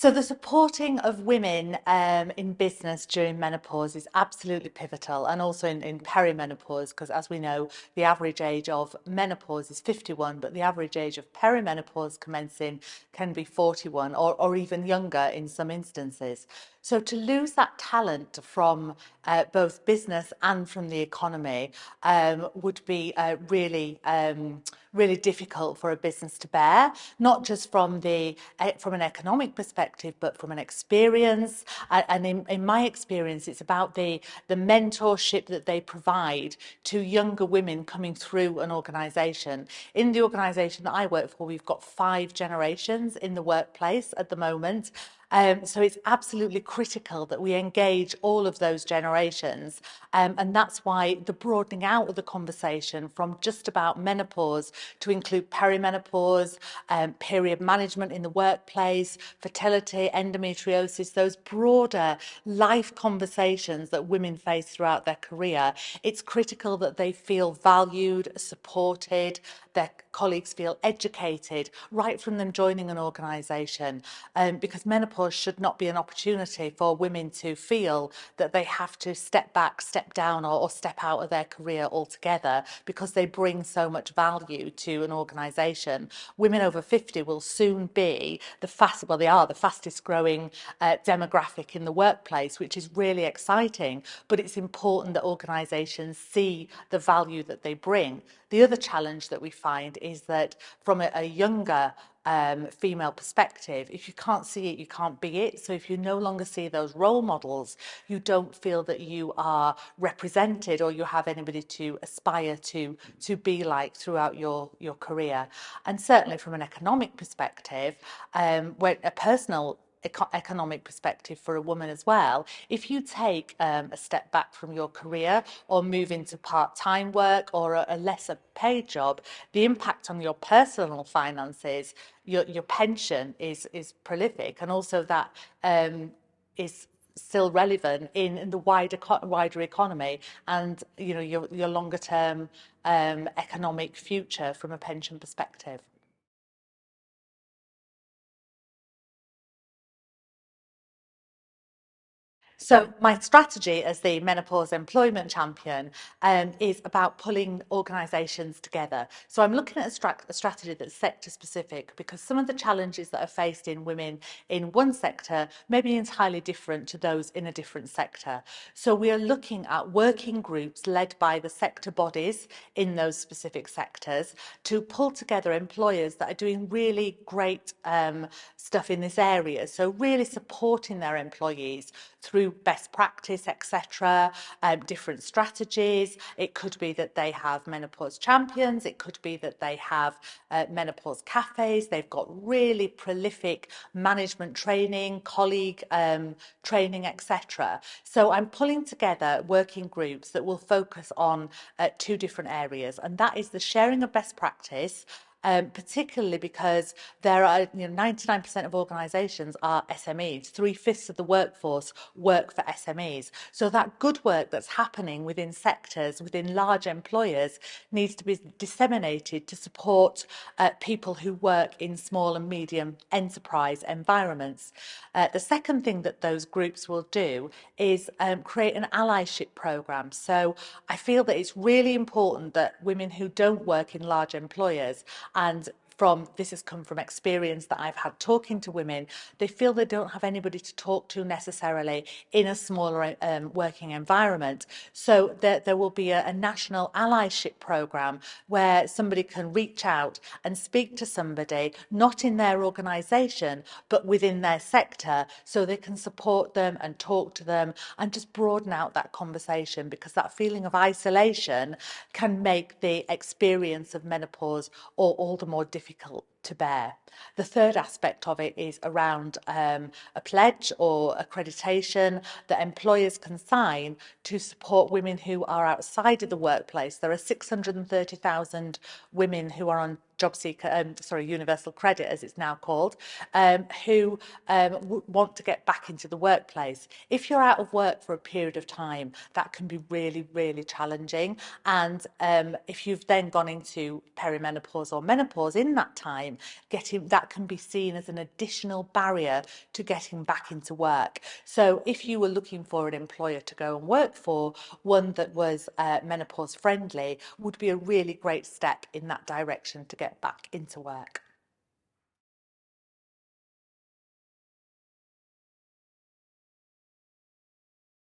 So the supporting of women in business during menopause is absolutely pivotal, and also in perimenopause, because as we know, the average age of menopause is 51, but the average age of perimenopause commencing can be 41 or even younger in some instances. So to lose that talent from both business and from the economy would be really difficult for a business to bear, not just from an economic perspective, but from an experience. And in my experience, it's about the mentorship that they provide to younger women coming through an organisation. In the organisation that I work for, we've got 5 generations in the workplace at the moment. So it's absolutely critical that we engage all of those generations. And that's why the broadening out of the conversation from just about menopause to include perimenopause, period management in the workplace, fertility, endometriosis, those broader life conversations that women face throughout their career. It's critical that they feel valued, supported, their colleagues feel educated right from them joining an organisation, because menopause should not be an opportunity for women to feel that they have to step back, step down or step out of their career altogether because they bring so much value to an organisation. Women over 50 will soon be they are the fastest growing demographic in the workplace, which is really exciting, but it's important that organisations see the value that they bring. The other challenge that we find is that from a younger female perspective, if you can't see it, you can't be it. So if you no longer see those role models, you don't feel that you are represented or you have anybody to aspire to be like throughout your career. And certainly from an economic perspective, where a personal economic perspective for a woman as well, if you take a step back from your career or move into part-time work or a lesser paid job, the impact on your personal finances, your pension is prolific, and also that is still relevant in the wider economy, and your longer term economic future from a pension perspective. So my strategy as the Menopause Employment Champion is about pulling organisations together. So I'm looking at a strategy that's sector specific, because some of the challenges that are faced in women in one sector may be entirely different to those in a different sector. So we are looking at working groups led by the sector bodies in those specific sectors to pull together employers that are doing really great stuff in this area. So really supporting their employees through best practice, etc., different strategies. It could be that they have menopause champions. It could be that they have menopause cafes. They've got really prolific management training, colleague training, etc. So I'm pulling together working groups that will focus on 2 different areas, and that is the sharing of best practice. Particularly because there are 99% of organisations are SMEs. 3/5 of the workforce work for SMEs. So that good work that's happening within sectors, within large employers, needs to be disseminated to support people who work in small and medium enterprise environments. The second thing that those groups will do is create an allyship programme. So I feel that it's really important that women who don't work in large employers, and this has come from experience that I've had talking to women, they feel they don't have anybody to talk to necessarily in a smaller working environment. So there will be a national allyship programme where somebody can reach out and speak to somebody, not in their organisation, but within their sector, so they can support them and talk to them and just broaden out that conversation, because that feeling of isolation can make the experience of menopause all the more difficult to bear. The third aspect of it is around a pledge or accreditation that employers can sign to support women who are outside of the workplace. There are 630,000 women who are on universal credit, as it's now called, who want to get back into the workplace. If you're out of work for a period of time, that can be really, really challenging. And if you've then gone into perimenopause or menopause in that time, time, getting that can be seen as an additional barrier to getting back into work. So if you were looking for an employer to go and work for, one that was menopause friendly would be a really great step in that direction to get back into work.